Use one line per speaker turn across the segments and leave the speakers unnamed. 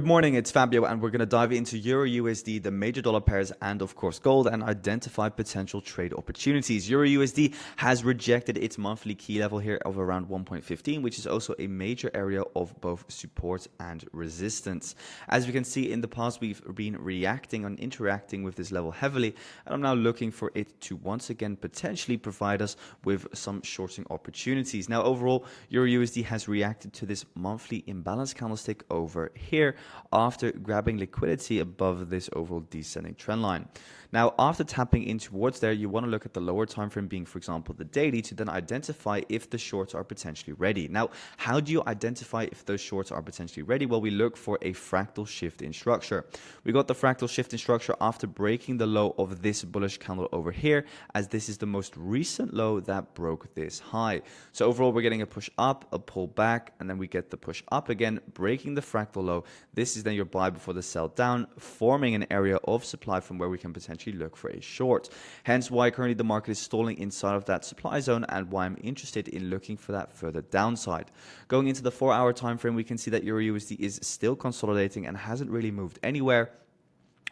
Good morning, it's Fabio, and we're going to dive into Euro USD, the major dollar pairs, and of course gold, and identify potential trade opportunities. Euro USD has rejected its monthly key level here of around 1.15, which is also a major area of both support and resistance. As we can see in the past, we've been reacting and interacting with this level heavily, and I'm now looking for it to once again potentially provide us with some shorting opportunities. Now, overall, Euro USD has reacted to this monthly imbalance candlestick over here after grabbing liquidity above this overall descending trend line. Now, after tapping in towards there, you want to look at the lower time frame being, for example, the daily, to then identify if the shorts are potentially ready. Now, how do you identify if those shorts are potentially ready? Well, we look for a fractal shift in structure. We got the fractal shift in structure after breaking the low of this bullish candle over here, as this is the most recent low that broke this high. So overall, we're getting a push up, a pull back, and then we get the push up again, breaking the fractal low. This is then your buy before the sell down, forming an area of supply from where we can potentially look for a short. Hence why currently the market is stalling inside of that supply zone, and why I'm interested in looking for that further downside. Going into the 4-hour time frame, we can see that Euro USD is still consolidating and hasn't really moved anywhere.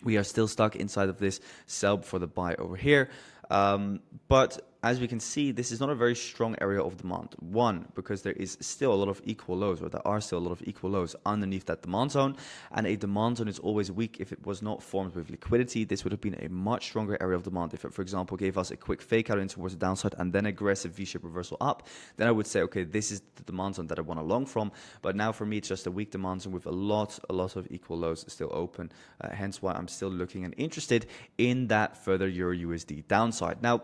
We are still stuck inside of this sell before the buy over here. But as we can see, this is not a very strong area of demand. One, because there is still a lot of equal lows, or there are still a lot of equal lows underneath that demand zone. And a demand zone is always weak if it was not formed with liquidity. This would have been a much stronger area of demand. If it, for example, gave us a quick fake out in towards the downside and then aggressive V-shape reversal up, then I would say, okay, this is the demand zone that I want to long from. But now for me, it's just a weak demand zone with a lot of equal lows still open. Hence why I'm still looking and interested in that further Euro USD downside. Now,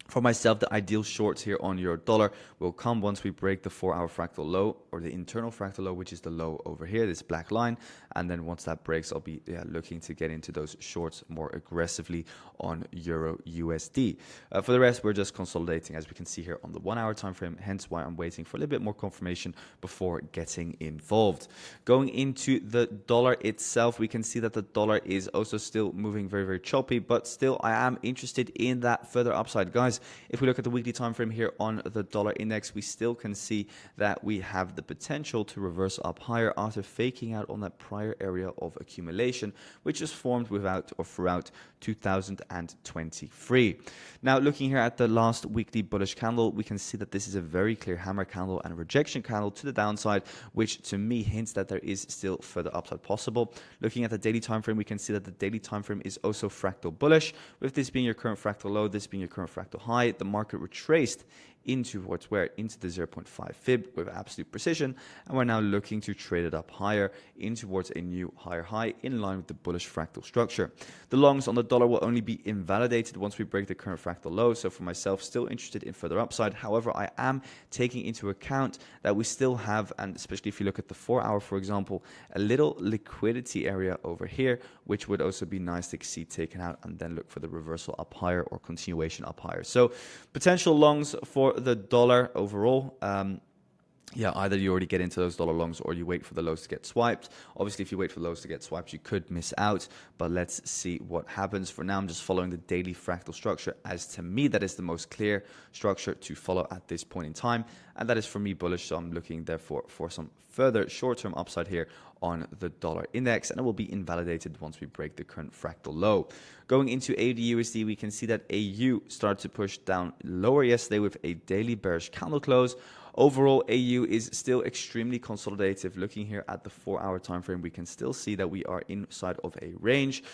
for myself, the ideal shorts here on euro dollar will come once we break the 4-hour fractal low, or the internal fractal low, which is the low over here, this black line. And then once that breaks, I'll be looking to get into those shorts more aggressively on Euro USD. For the rest, we're just consolidating, as we can see here on the 1-hour time frame. Hence why I'm waiting for a little bit more confirmation before getting involved. Going into the dollar itself, we can see that the dollar is also still moving very choppy, but still I am interested in that further upside, guys. If we look at the weekly time frame here on the dollar index, we still can see that we have the potential to reverse up higher after faking out on that prior area of accumulation, which is formed without or throughout 2023. Now, looking here at the last weekly bullish candle, we can see that this is a very clear hammer candle and rejection candle to the downside, which to me hints that there is still further upside possible. Looking at the daily time frame, we can see that the daily time frame is also fractal bullish, with this being your current fractal low, this being your current fractal high. The market retraced into into the 0.5 fib with absolute precision, and we're now looking to trade it up higher in towards a new higher high in line with the bullish fractal structure. The longs on the dollar will only be invalidated once we break the current fractal low, so for myself, still interested in further upside. However, I am taking into account that we still have, and especially if you look at the 4-hour, for example, a little liquidity area over here, which would also be nice to see taken out and then look for the reversal up higher or continuation up higher. So potential longs for the dollar overall. Either you already get into those dollar longs or you wait for the lows to get swiped. Obviously, if you wait for the lows to get swiped, you could miss out, but let's see what happens. For now, I'm just following the daily fractal structure, as to me, that is the most clear structure to follow at this point in time, and that is for me bullish, so I'm looking therefore for some further short-term upside here on the dollar index, and it will be invalidated once we break the current fractal low. Going into AUDUSD, we can see that AU started to push down lower yesterday with a daily bearish candle close. Overall, AU is still extremely consolidative. Looking here at the 4-hour time frame, we can still see that we are inside of a range.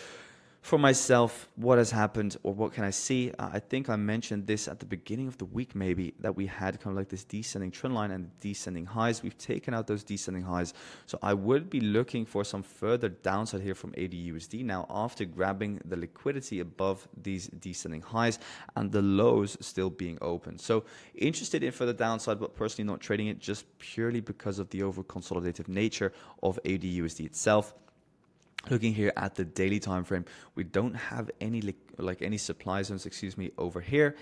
For myself, what has happened, or what can I see? I think I mentioned this at the beginning of the week, maybe, that we had kind of like this descending trend line and descending highs. We've taken out those descending highs. So I would be looking for some further downside here from AUDUSD now, after grabbing the liquidity above these descending highs and the lows still being open. So interested in further downside, but personally not trading it, just purely because of the over consolidative nature of AUDUSD itself. Looking here at the daily time frame, we don't have any like any supply zones, excuse me, over here,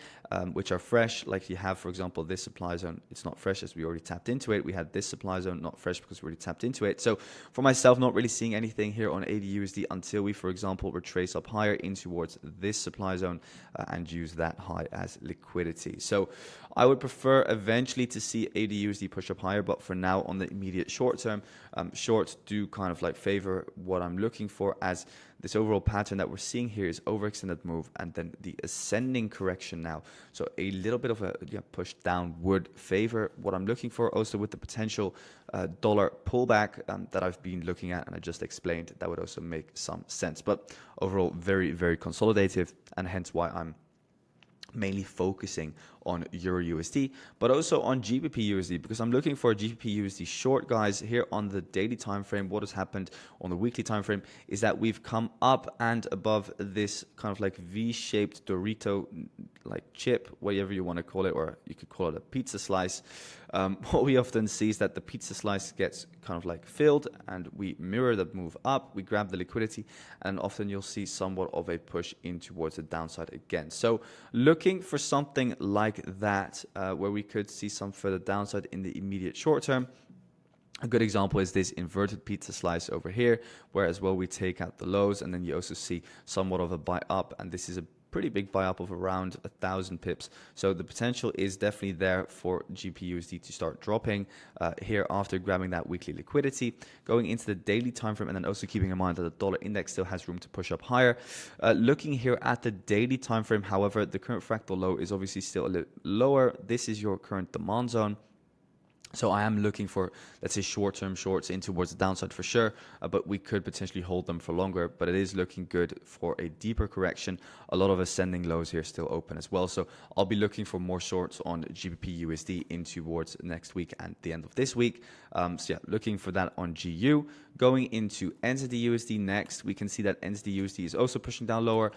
which are fresh. Like you have, for example, this supply zone, it's not fresh as we already tapped into it. We had this supply zone, not fresh because we already tapped into it. So for myself, not really seeing anything here on AUDUSD until we, for example, retrace up higher in towards this supply zone and use that high as liquidity. So I would prefer eventually to see AUDUSD push up higher, but for now on the immediate short term, shorts do kind of like favor what I'm looking for, as this overall pattern that we're seeing here is overextended move and then the ascending correction now. So a little bit of a push down would favor what I'm looking for. Also with the potential dollar pullback that I've been looking at and I just explained, that would also make some sense. But overall, very, very consolidative, and hence why I'm mainly focusing on EURUSD, but also on GBPUSD, because I'm looking for a GBPUSD short, guys. Here on the daily time frame, what has happened on the weekly time frame is that we've come up and above this kind of like V-shaped Dorito like chip, whatever you want to call it, or you could call it a pizza slice. What we often see is that the pizza slice gets kind of like filled and we mirror the move up, we grab the liquidity, and often you'll see somewhat of a push in towards the downside again. So looking for something like that where we could see some further downside in the immediate short term. A good example is this inverted pizza slice over here, where as well we take out the lows, and then you also see somewhat of a buy up, and this is a pretty big buy up of around 1,000 pips. So the potential is definitely there for GBPUSD to start dropping here after grabbing that weekly liquidity, going into the daily time frame, and then also keeping in mind that the dollar index still has room to push up higher. Looking here at the daily time frame, however, the current fractal low is obviously still a little lower. This is your current demand zone. So I am looking for, let's say, short-term shorts in towards the downside for sure, but we could potentially hold them for longer. But it is looking good for a deeper correction. A lot of ascending lows here still open as well. So I'll be looking for more shorts on GBPUSD in towards next week and the end of this week. So yeah, looking for that on GU. Going into NZDUSD next, we can see that NZDUSD is also pushing down lower.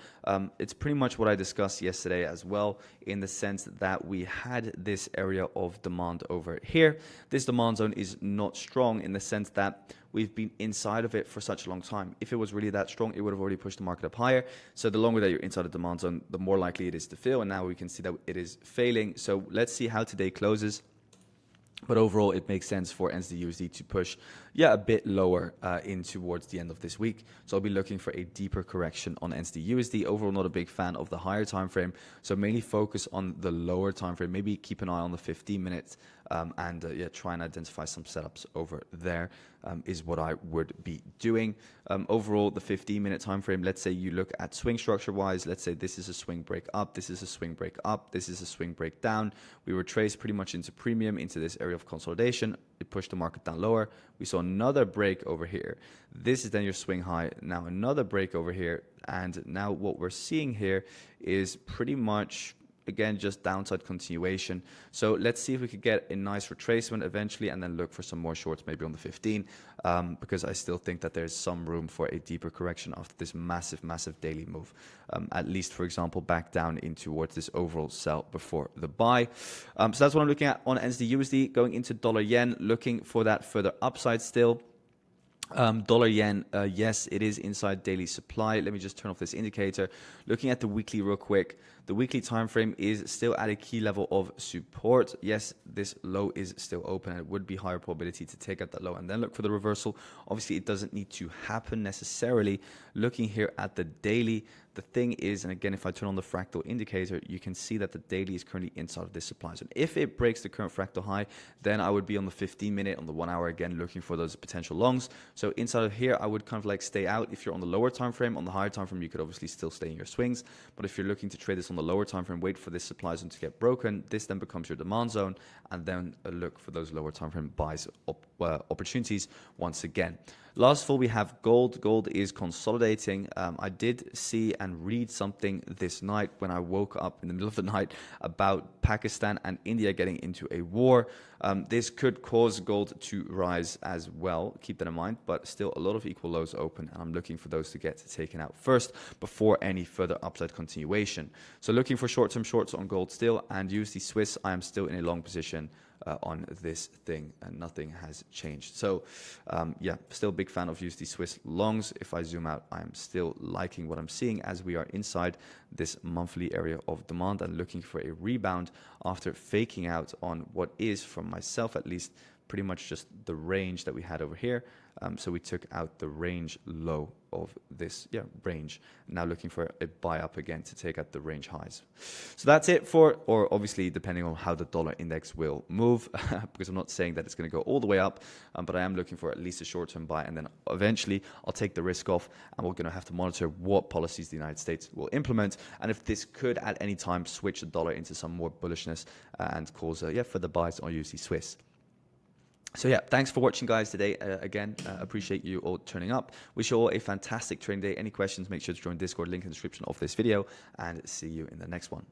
It's pretty much what I discussed yesterday as well, in the sense that we had this area of demand over here. This demand zone is not strong in the sense that we've been inside of it for such a long time. If it was really that strong, it would have already pushed the market up higher. So the longer that you're inside the demand zone, the more likely it is to fail. And now we can see that it is failing. So let's see how today closes. But overall, it makes sense for NZDUSD to push, a bit lower in towards the end of this week. So I'll be looking for a deeper correction on NZDUSD. Overall, not a big fan of the higher time frame. So mainly focus on the lower time frame. Maybe keep an eye on the 15 minutes and try and identify some setups over there is what I would be doing. Overall, the 15-minute time frame, let's say you look at swing structure wise, let's say this is a swing break up, this is a swing break up, this is a swing break down. We retraced pretty much into premium, into this area of consolidation. It pushed the market down lower. We saw another break over here. This is then your swing high. Now another break over here. And now what we're seeing here is pretty much, again, just downside continuation. So let's see if we could get a nice retracement eventually and then look for some more shorts maybe on the 15 because I still think that there's some room for a deeper correction after this massive daily move. At least, for example, back down in towards this overall sell before the buy. So that's what I'm looking at on NZDUSD. Going into dollar yen, looking for that further upside still. Dollar yen, yes, it is inside daily supply. Let me just turn off this indicator. Looking at the weekly real quick, the weekly time frame is still at a key level of support. Yes, this low is still open and it would be higher probability to take out that low and then look for the reversal. Obviously, it doesn't need to happen necessarily. Looking here at the daily, the thing is, and again, if I turn on the fractal indicator, you can see that the daily is currently inside of this supply zone. If it breaks the current fractal high, then I would be on the 15-minute, on the 1 hour again, looking for those potential longs. So inside of here, I would kind of like stay out. If you're on the lower time frame, on the higher time frame, you could obviously still stay in your swings. But if you're looking to trade this on the lower time frame, wait for this supply zone to get broken. This then becomes your demand zone, and then look for those lower time frame buys opportunities once again. Last of all, we have gold. Gold is consolidating. I did see and read something this night when I woke up in the middle of the night about Pakistan and India getting into a war. This could cause gold to rise as well. Keep that in mind, but still a lot of equal lows open, and I'm looking for those to get taken out first before any further upside continuation. So looking for short-term shorts on gold still, and USD Swiss, I am still in a long position. on this thing, and nothing has changed. So yeah, still a big fan of USD Swiss longs. If I zoom out, I'm still liking what I'm seeing as we are inside this monthly area of demand and looking for a rebound after faking out on what is, from myself at least, pretty much just the range that we had over here. So we took out the range low of this range. Now looking for a buy up again to take out the range highs. So that's it for, or obviously depending on how the dollar index will move, because I'm not saying that it's going to go all the way up, but I am looking for at least a short-term buy, and then eventually I'll take the risk off, and we're going to have to monitor what policies the United States will implement, and if this could at any time switch the dollar into some more bullishness and cause for the buys on USD Swiss. So yeah, thanks for watching, guys, today. Again, appreciate you all turning up. Wish you all a fantastic trading day. Any questions, make sure to join Discord, link in the description of this video, and see you in the next one.